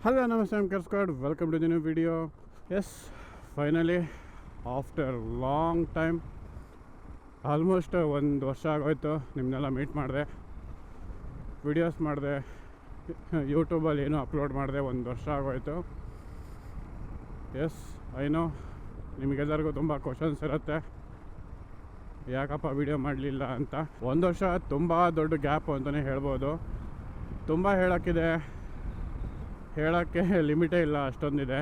Hello, namaste, I'm Squad. Welcome to the new video. Yes, finally, after long time, almost ಒಂದು ವರ್ಷ ಆಗೋಯ್ತು ನಿಮ್ಮನ್ನೆಲ್ಲ meet ಮಾಡಿದೆ, videos ಮಾಡಿದೆ, ಯೂಟ್ಯೂಬಲ್ಲಿ ಏನೂ ಅಪ್ಲೋಡ್ ಮಾಡಿದೆ. ಒಂದು ವರ್ಷ ಆಗೋಯ್ತು. ಎಸ್, ಐ ನೋ ನಿಮಗೆಲ್ಲರಿಗೂ ತುಂಬ ಕ್ವಶನ್ಸ್ ಇರುತ್ತೆ, ಯಾಕಪ್ಪ ವಿಡಿಯೋ ಮಾಡಲಿಲ್ಲ ಅಂತ. ಒಂದು ವರ್ಷ ತುಂಬ ದೊಡ್ಡ ಗ್ಯಾಪ್ ಅಂತಲೇ ಹೇಳ್ಬೋದು. ತುಂಬ ಹೇಳೋಕ್ಕೆ ಲಿಮಿಟೇ ಇಲ್ಲ, ಅಷ್ಟೊಂದಿದೆ.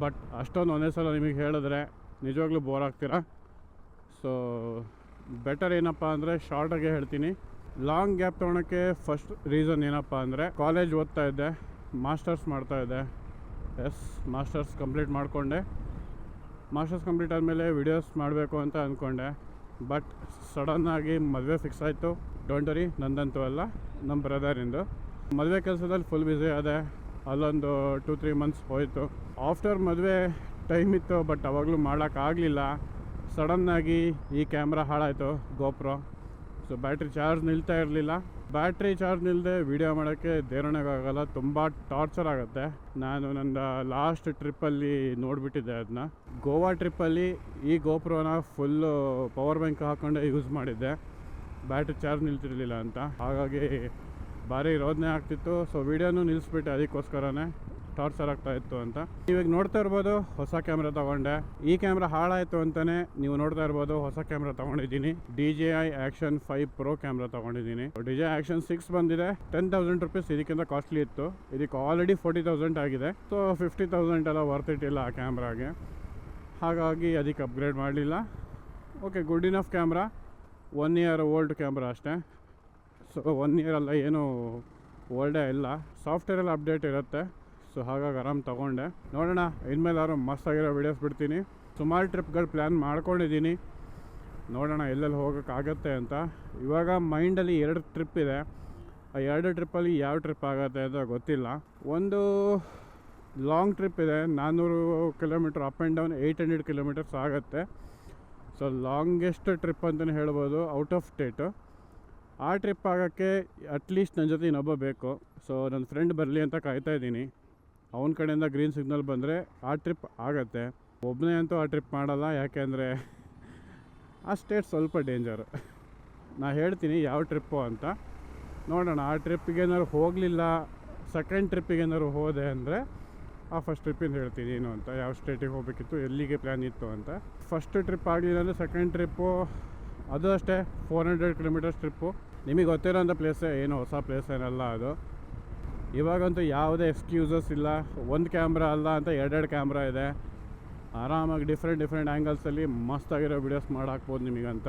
ಬಟ್ ಅಷ್ಟೊಂದು ಒಂದೇ ಸಲ ನಿಮಗೆ ಹೇಳಿದ್ರೆ ನಿಜವಾಗ್ಲೂ ಬೋರ್ ಆಗ್ತೀರಾ. ಸೊ ಬೆಟರ್ ಏನಪ್ಪ ಅಂದರೆ ಶಾರ್ಟಾಗೆ ಹೇಳ್ತೀನಿ. ಲಾಂಗ್ ಗ್ಯಾಪ್ ತೊಗೊಳೋಕ್ಕೆ ಫಸ್ಟ್ ರೀಸನ್ ಏನಪ್ಪ ಅಂದರೆ ಕಾಲೇಜ್ ಓದ್ತಾ ಇದ್ದೆ, ಮಾಸ್ಟರ್ಸ್ ಮಾಡ್ತಾಯಿದ್ದೆ. ಎಸ್, ಮಾಸ್ಟರ್ಸ್ ಕಂಪ್ಲೀಟ್ ಮಾಡಿಕೊಂಡೆ. ಮಾಸ್ಟರ್ಸ್ ಕಂಪ್ಲೀಟ್ ಆದಮೇಲೆ ವಿಡಿಯೋಸ್ ಮಾಡಬೇಕು ಅಂತ ಅಂದ್ಕೊಂಡೆ. ಬಟ್ ಸಡನ್ನಾಗಿ ಮದುವೆ ಫಿಕ್ಸ್ ಆಯಿತು. ಡೋಂಟ್ ವರಿ, ನಂದಂತೂ ಅಲ್ಲ, ನಮ್ಮ ಬ್ರದರಿಂದು. ಮದುವೆ ಕೆಲಸದಲ್ಲಿ ಫುಲ್ ಬ್ಯುಸಿ ಆದೆ. ಅಲ್ಲೊಂದು 2-3 ಮಂತ್ಸ್ ಹೋಯಿತು. ಆಫ್ಟರ್ ಮದುವೆ ಟೈಮ್ ಇತ್ತು, ಬಟ್ ಅವಾಗಲೂ ಮಾಡೋಕ್ಕಾಗಲಿಲ್ಲ. ಸಡನ್ನಾಗಿ ಈ ಕ್ಯಾಮ್ರಾ ಹಾಳಾಯಿತು, ಗೋಪ್ರೋ. ಸೊ ಬ್ಯಾಟ್ರಿ ಚಾರ್ಜ್ ನಿಲ್ತಾ ಇರಲಿಲ್ಲ. ಬ್ಯಾಟ್ರಿ ಚಾರ್ಜ್ ನಿಲ್ಲದೆ ವೀಡಿಯೋ ಮಾಡೋಕ್ಕೆ ದೇವರಣೆಗಾಗಲ್ಲ, ತುಂಬ ಟಾರ್ಚರ್ ಆಗುತ್ತೆ. ನಾನು ನನ್ನ ಲಾಸ್ಟ್ ಟ್ರಿಪ್ಪಲ್ಲಿ ನೋಡಿಬಿಟ್ಟಿದ್ದೆ ಅದನ್ನ. ಗೋವಾ ಟ್ರಿಪ್ಪಲ್ಲಿ ಈ ಗೋಪ್ರೋನ ಫುಲ್ಲು ಪವರ್ ಬ್ಯಾಂಕ್ ಹಾಕ್ಕೊಂಡೆ ಯೂಸ್ ಮಾಡಿದ್ದೆ, ಬ್ಯಾಟ್ರಿ ಚಾರ್ಜ್ ನಿಲ್ತಿರಲಿಲ್ಲ ಅಂತ. ಹಾಗಾಗಿ ಭಾರಿ ರೋದನೆ ಆಗ್ತಿತ್ತು. ಸೊ ವೀಡಿಯೋನೂ ನಿಲ್ಲಿಸ್ಬಿಟ್ಟೆ, ಅದಕ್ಕೋಸ್ಕರನೇ ಟಾರ್ಚರ್ ಆಗ್ತಾಯಿತ್ತು ಅಂತ. ಇವಾಗ ನೋಡ್ತಾ ಇರ್ಬೋದು, ಹೊಸ ಕ್ಯಾಮ್ರಾ ತೊಗೊಂಡೆ. ಈ ಕ್ಯಾಮ್ರಾ ಹಾಳಾಯಿತು ಅಂತಲೇ ನೀವು ನೋಡ್ತಾ ಇರ್ಬೋದು, ಹೊಸ ಕ್ಯಾಮ್ರಾ ತೊಗೊಂಡಿದ್ದೀನಿ. DJI Action 5 Pro ಕ್ಯಾಮ್ರಾ ತೊಗೊಂಡಿದ್ದೀನಿ. DJI Action 6 ಬಂದಿದೆ, 10,000 ರುಪೀಸ್ ಇದಕ್ಕಿಂತ ಕಾಸ್ಟ್ಲಿ ಇತ್ತು. ಇದಕ್ಕೆ ಆಲ್ರೆಡಿ 40,000 ಆಗಿದೆ. ಸೊ 50,000 ಎಲ್ಲ ವರ್ತ್ ಇಟ್ ಇಲ್ಲ ಆ ಕ್ಯಾಮ್ರಾಗೆ. ಹಾಗಾಗಿ ಅದಕ್ಕೆ ಅಪ್ಗ್ರೇಡ್ ಮಾಡಲಿಲ್ಲ. Okay, good enough camera. 1 year old camera ಅಷ್ಟೇ. ಸೊ 1 ಇಯರ್ ಅಲ್ಲ, ಏನೂ ಓಲ್ಡೇ ಇಲ್ಲ. ಸಾಫ್ಟ್ವೇರೆಲ್ಲ ಅಪ್ಡೇಟ್ ಇರುತ್ತೆ. ಸೊ ಹಾಗಾಗಿ ಆರಾಮ್ ತೊಗೊಂಡೆ. ನೋಡೋಣ, ಇನ್ಮೇಲಾದ್ರು ಮಸ್ತಾಗಿರೋ ವೀಡಿಯೋಸ್ ಬಿಡ್ತೀನಿ. ಸುಮಾರು ಟ್ರಿಪ್ಗಳು ಪ್ಲ್ಯಾನ್ ಮಾಡ್ಕೊಂಡಿದ್ದೀನಿ, ನೋಡೋಣ ಎಲ್ಲೆಲ್ಲಿ ಹೋಗೋಕ್ಕಾಗತ್ತೆ ಅಂತ. ಇವಾಗ ಮೈಂಡಲ್ಲಿ 2 ಟ್ರಿಪ್ ಇದೆ. ಆ 2 ಟ್ರಿಪ್ಪಲ್ಲಿ ಯಾವ ಟ್ರಿಪ್ ಆಗುತ್ತೆ ಅಂತ ಗೊತ್ತಿಲ್ಲ. ಒಂದು ಲಾಂಗ್ ಟ್ರಿಪ್ ಇದೆ, 400 kilometre up and down, 800 kilometres ಆಗುತ್ತೆ. ಸೊ ಲಾಂಗೆಸ್ಟ್ ಟ್ರಿಪ್ ಅಂತಲೇ ಹೇಳ್ಬೋದು, ಔಟ್ ಆಫ್ ಸ್ಟೇಟು. ಆ ಟ್ರಿಪ್ ಆಗೋಕ್ಕೆ ಅಟ್ಲೀಸ್ಟ್ ನನ್ನ ಜೊತೆ ಇನ್ನೊಬ್ಬ ಬೇಕು. ಸೊ ನನ್ನ ಫ್ರೆಂಡ್ ಬರಲಿ ಅಂತ ಕಾಯ್ತಾ ಇದ್ದೀನಿ. ಅವನ ಕಡೆಯಿಂದ ಗ್ರೀನ್ ಸಿಗ್ನಲ್ ಬಂದರೆ ಆ ಟ್ರಿಪ್ ಆಗುತ್ತೆ. ಒಬ್ಬನೇ ಅಂತೂ ಆ ಟ್ರಿಪ್ ಮಾಡಲ್ಲ, ಯಾಕೆಂದರೆ ಆ ಸ್ಟೇಟ್ ಸ್ವಲ್ಪ ಡೇಂಜರು. ನಾನು ಹೇಳ್ತೀನಿ ಯಾವ ಟ್ರಿಪ್ಪು ಅಂತ. ನೋಡೋಣ, ಆ ಟ್ರಿಪ್ಪಿಗೆ ಏನಾದ್ರು ಹೋಗಲಿಲ್ಲ, ಸೆಕೆಂಡ್ ಟ್ರಿಪ್ಪಿಗೆ ಏನಾದ್ರು ಹೋದೆ ಅಂದರೆ ಆ ಫಸ್ಟ್ ಟ್ರಿಪ್ಪಿಂದ ಹೇಳ್ತೀನಿ ಏನು ಅಂತ, ಯಾವ ಸ್ಟೇಟಿಗೆ ಹೋಗಬೇಕಿತ್ತು, ಎಲ್ಲಿಗೆ ಪ್ಲ್ಯಾನ್ ಇತ್ತು ಅಂತ. ಫಸ್ಟ್ ಟ್ರಿಪ್ ಆಗಲಿಲ್ಲ ಅಂದರೆ ಸೆಕೆಂಡ್ ಟ್ರಿಪ್ಪು ಅದು ಅಷ್ಟೇ, 400 ಕಿಲೋಮೀಟರ್ಸ್ ಟ್ರಿಪ್ಪು. ನಿಮಗೆ ಗೊತ್ತಿರೋಂಥ ಪ್ಲೇಸೇ, ಏನು ಹೊಸ ಪ್ಲೇಸ್ ಏನಲ್ಲ ಅದು. ಇವಾಗಂತೂ ಯಾವುದೇ ಎಕ್ಸ್ಕ್ಯೂಸಸ್ ಇಲ್ಲ. ಒಂದು ಕ್ಯಾಮ್ರಾ ಅಲ್ಲ ಅಂತ 2 ಕ್ಯಾಮ್ರಾ ಇದೆ. ಆರಾಮಾಗಿ ಡಿಫ್ರೆಂಟ್ ಆ್ಯಂಗಲ್ಸಲ್ಲಿ ಮಸ್ತಾಗಿರೋ ವೀಡಿಯೋಸ್ ಮಾಡಾಕ್ಬೋದು ನಿಮಗಂತ.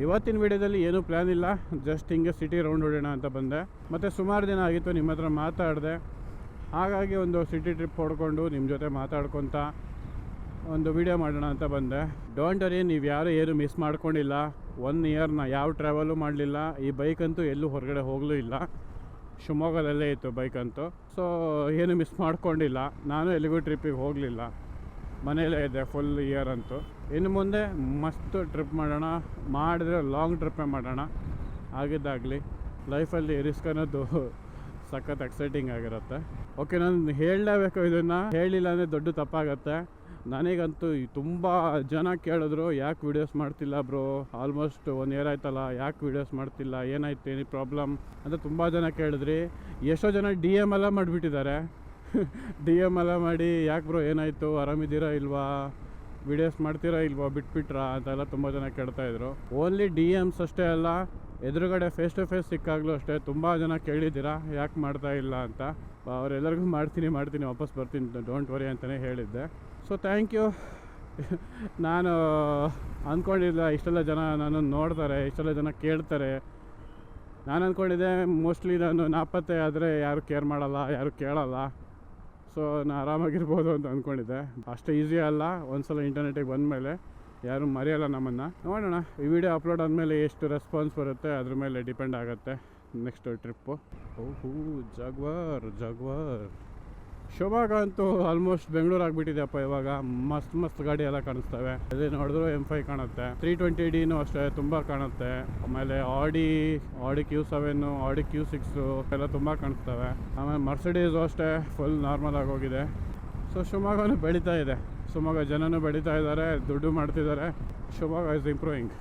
ಇವತ್ತಿನ ವೀಡಿಯೋದಲ್ಲಿ ಏನೂ ಪ್ಲ್ಯಾನ್ ಇಲ್ಲ, ಜಸ್ಟ್ ಹಿಂಗೆ ಸಿಟಿ ರೌಂಡ್ ಹೊಡೋಣ ಅಂತ ಬಂದೆ. ಮತ್ತು ಸುಮಾರು ದಿನ ಆಗಿತ್ತು ನಿಮ್ಮ ಹತ್ರ ಮಾತಾಡಿದೆ, ಹಾಗಾಗಿ ಒಂದು ಸಿಟಿ ಟ್ರಿಪ್ ಹೊಡ್ಕೊಂಡು ನಿಮ್ಮ ಜೊತೆ ಮಾತಾಡ್ಕೊತ ಒಂದು ವೀಡಿಯೋ ಮಾಡೋಣ ಅಂತ ಬಂದೆ. ಡೋಂಟ್ ವರಿ, ನೀವು ಯಾರು ಏನು ಮಿಸ್ ಮಾಡ್ಕೊಂಡಿಲ್ಲ. 1 ಇಯರ್ನ ಯಾವ ಟ್ರಾವೆಲು ಮಾಡಲಿಲ್ಲ. ಈ ಬೈಕಂತೂ ಎಲ್ಲೂ ಹೊರಗಡೆ ಹೋಗಲೂ ಇಲ್ಲ, ಶಿವಮೊಗ್ಗದಲ್ಲೇ ಇತ್ತು ಬೈಕಂತೂ. ಸೊ ಏನು ಮಿಸ್ ಮಾಡ್ಕೊಂಡಿಲ್ಲ. ನಾನು ಎಲ್ಲಿಗೂ ಟ್ರಿಪ್ಪಿಗೆ ಹೋಗಲಿಲ್ಲ, ಮನೆಯಲ್ಲೇ ಇದ್ದೆ ಫುಲ್ ಇಯರ್ ಅಂತೂ. ಇನ್ನು ಮುಂದೆ ಮಸ್ತ್ ಟ್ರಿಪ್ ಮಾಡೋಣ, ಮಾಡಿದ್ರೆ ಲಾಂಗ್ ಟ್ರಿಪ್ಪೇ ಮಾಡೋಣ. ಆಗಿದ್ದಾಗಲಿ. ಲೈಫಲ್ಲಿ ರಿಸ್ಕ್ ಅನ್ನೋದು ಸಖತ್ ಎಕ್ಸೈಟಿಂಗ್ ಆಗಿರುತ್ತೆ. ಓಕೆ, ನಾನು ಹೇಳಲೇಬೇಕು, ಇದನ್ನು ಹೇಳಿಲ್ಲ ಅಂದರೆ ದೊಡ್ಡ ತಪ್ಪಾಗತ್ತೆ. ನನಗಂತೂ ತುಂಬ ಜನ ಕೇಳಿದ್ರು, ಯಾಕೆ ವೀಡಿಯೋಸ್ ಮಾಡ್ತಿಲ್ಲ ಬ್ರೋ, ಆಲ್ಮೋಸ್ಟ್ 1 ಇಯರ್ ಆಯ್ತಲ್ಲ, ಯಾಕೆ ವೀಡಿಯೋಸ್ ಮಾಡ್ತಿಲ್ಲ, ಏನಾಯ್ತು, ಏನು ಪ್ರಾಬ್ಲಮ್ ಅಂತ ತುಂಬ ಜನ ಕೇಳಿದ್ರಿ. ಎಷ್ಟೋ ಜನ DM ಎಲ್ಲ ಮಾಡಿಬಿಟ್ಟಿದ್ದಾರೆ. DM ಎಲ್ಲ ಮಾಡಿ, ಯಾಕೆ ಬ್ರೋ ಏನಾಯಿತು, ಆರಾಮಿದ್ದೀರಾ ಇಲ್ವಾ, ವೀಡಿಯೋಸ್ ಮಾಡ್ತೀರಾ ಇಲ್ವಾ, ಬಿಟ್ಬಿಟ್ರಾ ಅಂತೆಲ್ಲ ತುಂಬ ಜನ ಕೇಳ್ತಾಯಿದ್ರು. ಓನ್ಲಿ DMs ಅಷ್ಟೇ ಅಲ್ಲ, ಎದುರುಗಡೆ ಫೇಸ್ ಟು ಫೇಸ್ ಸಿಕ್ಕಾಗಲೂ ಅಷ್ಟೇ ತುಂಬ ಜನ ಕೇಳಿದ್ದೀರಾ ಯಾಕೆ ಮಾಡ್ತಾ ಇಲ್ಲ ಅಂತ. ಅವರೆಲ್ಲರಿಗೂ ಮಾಡ್ತೀನಿ ವಾಪಸ್ ಬರ್ತೀನಿ, ಡೋಂಟ್ ವರಿ ಅಂತಲೇ ಹೇಳಿದ್ದೆ. So thank you. ನಾನು ಅಂದ್ಕೊಂಡಿಲ್ಲ ಇಷ್ಟೆಲ್ಲ ಜನ ನಾನು ನೋಡ್ತಾರೆ, ಇಷ್ಟೆಲ್ಲ ಜನ ಕೇಳ್ತಾರೆ. ನಾನು ಅಂದ್ಕೊಂಡಿದ್ದೆ ಮೋಸ್ಟ್ಲಿ ನಾನು ನಾಪತ್ತೆ ಆದರೆ ಯಾರು ಕೇರ್ ಮಾಡಲ್ಲ, ಯಾರು ಕೇಳಲ್ಲ. ಸೊ ನಾನು ಆರಾಮಾಗಿರ್ಬೋದು ಅಂತ ಅಂದ್ಕೊಂಡಿದ್ದೆ. ಅಷ್ಟು ಈಸಿ ಅಲ್ಲ, ಒಂದು ಸಲ ಇಂಟರ್ನೆಟಿಗೆ ಬಂದಮೇಲೆ ಯಾರು ಮರೆಯಲ್ಲ ನಮ್ಮನ್ನು. ನೋಡೋಣ, ಈ ವಿಡಿಯೋ ಅಪ್ಲೋಡ್ ಆದಮೇಲೆ ಎಷ್ಟು ರೆಸ್ಪಾನ್ಸ್ ಬರುತ್ತೆ ಅದ್ರ ಮೇಲೆ ಡಿಪೆಂಡ್ ಆಗುತ್ತೆ ನೆಕ್ಸ್ಟ್ ಟ್ರಿಪ್ಪು. ಓಹೋ, ಜಾಗ್ವಾರ್ ಶಿವಮೊಗ್ಗ ಅಂತೂ ಆಲ್ಮೋಸ್ಟ್ ಬೆಂಗಳೂರು ಆಗಿಬಿಟ್ಟಿದೆಯಪ್ಪ ಇವಾಗ. ಮಸ್ತ್ ಗಾಡಿ ಎಲ್ಲ ಕಾಣಿಸ್ತವೆ. ಅಲ್ಲಿ ನೋಡಿದ್ರು M5 ಕಾಣುತ್ತೆ, 320Dನೂ ಅಷ್ಟೇ ತುಂಬ ಕಾಣುತ್ತೆ. ಆಮೇಲೆ ಆಡಿ Q7, ಆಡಿ Q6 ಎಲ್ಲ ತುಂಬ ಕಾಣಿಸ್ತವೆ. ಆಮೇಲೆ ಮರ್ಸಿಡೀಸು ಅಷ್ಟೇ ಫುಲ್ ನಾರ್ಮಲ್ ಆಗೋಗಿದೆ. ಸೊ ಶಿವಮೊಗ್ಗನೂ ಬೆಳೀತಾ ಇದೆ, ಶಿವಮೊಗ್ಗ ಜನನೂ ಬೆಳೀತಾ ಇದ್ದಾರೆ, ದುಡ್ಡು ಮಾಡ್ತಿದ್ದಾರೆ. Shivamogga is improving.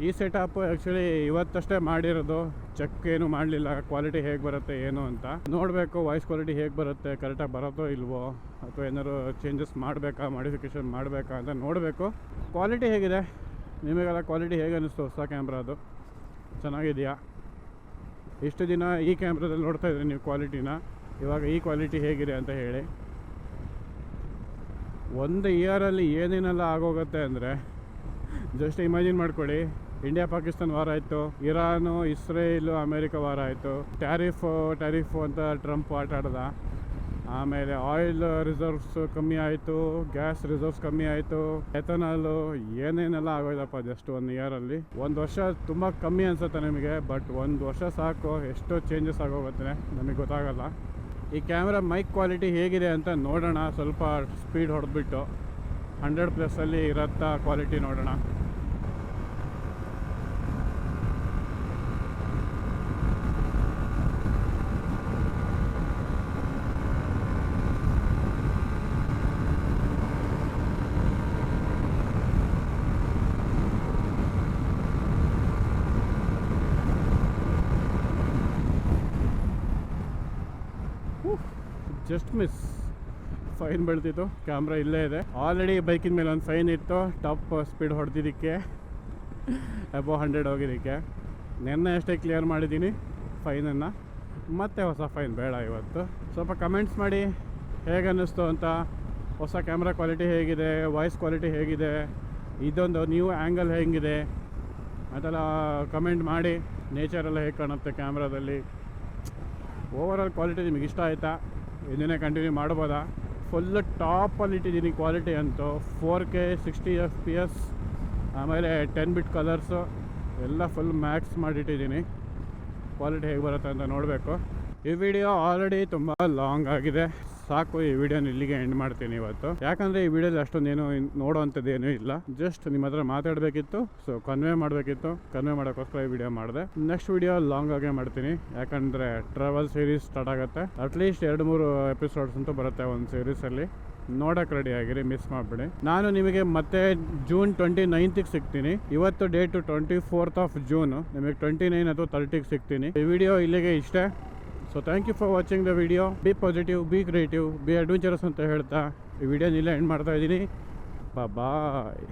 ಈ ಸೆಟಪ್ ಆ್ಯಕ್ಚುಲಿ ಇವತ್ತಷ್ಟೇ ಮಾಡಿರೋದು, ಚೆಕ್ ಏನು ಮಾಡಲಿಲ್ಲ ಕ್ವಾಲಿಟಿ ಹೇಗೆ ಬರುತ್ತೆ ಏನು ಅಂತ. ನೋಡಬೇಕು ವಾಯ್ಸ್ ಕ್ವಾಲಿಟಿ ಹೇಗೆ ಬರುತ್ತೆ, ಕರೆಕ್ಟಾಗಿ ಬರುತ್ತೋ ಇಲ್ವೋ, ಅಥವಾ ಏನಾದ್ರು ಚೇಂಜಸ್ ಮಾಡಬೇಕಾ, ಮಾಡಿಫಿಕೇಷನ್ ಮಾಡಬೇಕಾ ಅಂತ ನೋಡಬೇಕು. ಕ್ವಾಲಿಟಿ ಹೇಗಿದೆ ನಿಮಗೆಲ್ಲ, ಕ್ವಾಲಿಟಿ ಹೇಗೆ ಅನ್ನಿಸ್ತು ಹೊಸ ಕ್ಯಾಮ್ರಾದು? ಚೆನ್ನಾಗಿದೆಯಾ? ಇಷ್ಟು ದಿನ ಈ ಕ್ಯಾಮ್ರಾದಲ್ಲಿ ನೋಡ್ತಾ ಇದ್ರಿ ನೀವು ಕ್ವಾಲಿಟಿನ, ಇವಾಗ ಈ ಕ್ವಾಲಿಟಿ ಹೇಗಿದೆ ಅಂತ ಹೇಳಿ. ಒಂದು ಇಯರಲ್ಲಿ ಏನೇನೆಲ್ಲ ಆಗೋಗುತ್ತೆ ಅಂದರೆ ಜಸ್ಟ್ ಇಮ್ಯಾಜಿನ್ ಮಾಡ್ಕೊಳ್ಳಿ. ಇಂಡಿಯಾ ಪಾಕಿಸ್ತಾನ ವಾರ ಆಯಿತು, ಇರಾನು ಇಸ್ರೇಲು ಅಮೇರಿಕ ವಾರ ಆಯಿತು, ಟ್ಯಾರಿಫ್ ಅಂತ ಟ್ರಂಪ್ ಆಟ ಆಡ್ದ. ಆಮೇಲೆ ಆಯಿಲ್ ರಿಸರ್ವ್ಸ್ ಕಮ್ಮಿ ಆಯಿತು, ಗ್ಯಾಸ್ ರಿಸರ್ವ್ಸ್ ಕಮ್ಮಿ ಆಯಿತು, ಎಥನಾಲು, ಏನೇನೆಲ್ಲ ಆಗೋಯ್ದಪ್ಪ ಜಸ್ಟ್ 1 ಇಯರಲ್ಲಿ. 1 ವರ್ಷ ತುಂಬ ಕಮ್ಮಿ ಅನಿಸುತ್ತೆ ನಿಮಗೆ, ಬಟ್ 1 ವರ್ಷ ಸಾಕು ಎಷ್ಟೋ ಚೇಂಜಸ್ ಆಗೋಗುತ್ತೆ, ನಮಗೆ ಗೊತ್ತಾಗಲ್ಲ. ಈ ಕ್ಯಾಮ್ರಾ ಮೈಕ್ ಕ್ವಾಲಿಟಿ ಹೇಗಿದೆ ಅಂತ ನೋಡೋಣ. ಸ್ವಲ್ಪ ಸ್ಪೀಡ್ ಹೊಡೆದ್ಬಿಟ್ಟು 100+ ಇರತ್ತಾ ಕ್ವಾಲಿಟಿ ನೋಡೋಣ. ಜಸ್ಟ್ ಮಿಸ್, ಫೈನ್ ಬೀಳ್ತಿತ್ತು. ಕ್ಯಾಮ್ರಾ ಇಲ್ಲೇ ಇದೆ. ಆಲ್ರೆಡಿ ಬೈಕಿನ ಮೇಲೆ ಒಂದು ಫೈನ್ ಇತ್ತು, ಟಾಪ್ ಸ್ಪೀಡ್ ಹೊಡೆದಿದ್ದಕ್ಕೆ, ಅಬೋ 100 ಹೋಗಿದ್ದಕ್ಕೆ. ನೆನ್ನೆ ಅಷ್ಟೇ ಕ್ಲಿಯರ್ ಮಾಡಿದ್ದೀನಿ ಫೈನನ್ನು, ಮತ್ತೆ ಹೊಸ ಫೈನ್ ಬೇಡ ಇವತ್ತು. ಸ್ವಲ್ಪ ಕಮೆಂಟ್ಸ್ ಮಾಡಿ ಹೇಗೆ ಅನ್ನಿಸ್ತು ಅಂತ, ಹೊಸ ಕ್ಯಾಮ್ರಾ ಕ್ವಾಲಿಟಿ ಹೇಗಿದೆ, ವಾಯ್ಸ್ ಕ್ವಾಲಿಟಿ ಹೇಗಿದೆ, ಇದೊಂದು ನ್ಯೂ ಆ್ಯಂಗಲ್ ಹೇಗಿದೆ ಅಂತೆಲ್ಲ ಕಮೆಂಟ್ ಮಾಡಿ. ನೇಚರೆಲ್ಲ ಹೇಗೆ ಕಾಣುತ್ತೆ ಕ್ಯಾಮ್ರಾದಲ್ಲಿ, ಓವರಾಲ್ ಕ್ವಾಲಿಟಿ ನಿಮಗೆ ಇಷ್ಟ ಆಯಿತಾ? ಇದನ್ನೇ ಕಂಟಿನ್ಯೂ ಮಾಡ್ಬೋದಾ? ಫುಲ್ಲು ಟಾಪಲ್ಲಿಟ್ಟಿದ್ದೀನಿ ಕ್ವಾಲಿಟಿ ಅಂತೂ. 4K 60 FPS, ಆಮೇಲೆ 10 ಬಿಟ್ ಕಲರ್ಸು ಎಲ್ಲ ಫುಲ್ ಮ್ಯಾಕ್ಸ್ ಮಾಡಿಟ್ಟಿದ್ದೀನಿ. ಕ್ವಾಲಿಟಿ ಹೇಗೆ ಬರುತ್ತೆ ಅಂತ ನೋಡಬೇಕು. ಈ ವಿಡಿಯೋ ಆಲ್ರೆಡಿ ತುಂಬ ಲಾಂಗ್ ಆಗಿದೆ, ಸಾಕು ಈ ವಿಡಿಯೋನ ಇಲ್ಲಿಗೆ ಎಂಡ್ ಮಾಡ್ತೀನಿ ಇವತ್ತು. ಯಾಕಂದರೆ ಈ ವಿಡಿಯೋದಲ್ಲಿ ಅಷ್ಟೊಂದೇನು ನೋಡೋವಂಥದ್ದು ಏನೂ ಇಲ್ಲ, ಜಸ್ಟ್ ನಿಮ್ಮ ಹತ್ರ ಮಾತಾಡಬೇಕಿತ್ತು, ಸೊ ಕನ್ವೆ ಮಾಡಬೇಕಿತ್ತು. ಕನ್ವೆ ಮಾಡೋಕ್ಕೋಸ್ಕರ ಈ ವಿಡಿಯೋ ಮಾಡಿದೆ. ನೆಕ್ಸ್ಟ್ ವಿಡಿಯೋ ಲಾಂಗ್ ಆಗೇ ಮಾಡ್ತೀನಿ, ಯಾಕಂದರೆ ಟ್ರಾವೆಲ್ ಸೀರೀಸ್ ಸ್ಟಾರ್ಟ್ ಆಗುತ್ತೆ. ಅಟ್ಲೀಸ್ಟ್ 2-3 ಎಪಿಸೋಡ್ಸ್ ಅಂತೂ ಬರುತ್ತೆ ಒಂದು ಸೀರೀಸಲ್ಲಿ. ನೋಡೋಕೆ ರೆಡಿ ಆಗಿರಿ, ಮಿಸ್ ಮಾಡಿಬಿಡಿ. ನಾನು ನಿಮಗೆ ಮತ್ತೆ ಜೂನ್ 29ಗೆ ಸಿಗ್ತೀನಿ. ಇವತ್ತು ಡೇಟು 24th ಜೂನ್, ನಿಮಗೆ 29 ಅಥವಾ 30ಗೆ ಸಿಗ್ತೀನಿ. ಈ ವಿಡಿಯೋ ಇಲ್ಲಿಗೆ ಇಷ್ಟೇ. So thank you for watching the video. Be positive, be creative, be adventurous ಅಂತ ಹೇಳ್ತಾ ಈ ವಿಡಿಯೋನ ಇಲ್ಲೇ ಎಂಡ್ ಮಾಡ್ತಾ ಇದ್ದೀನಿ. ಬಾಯ್.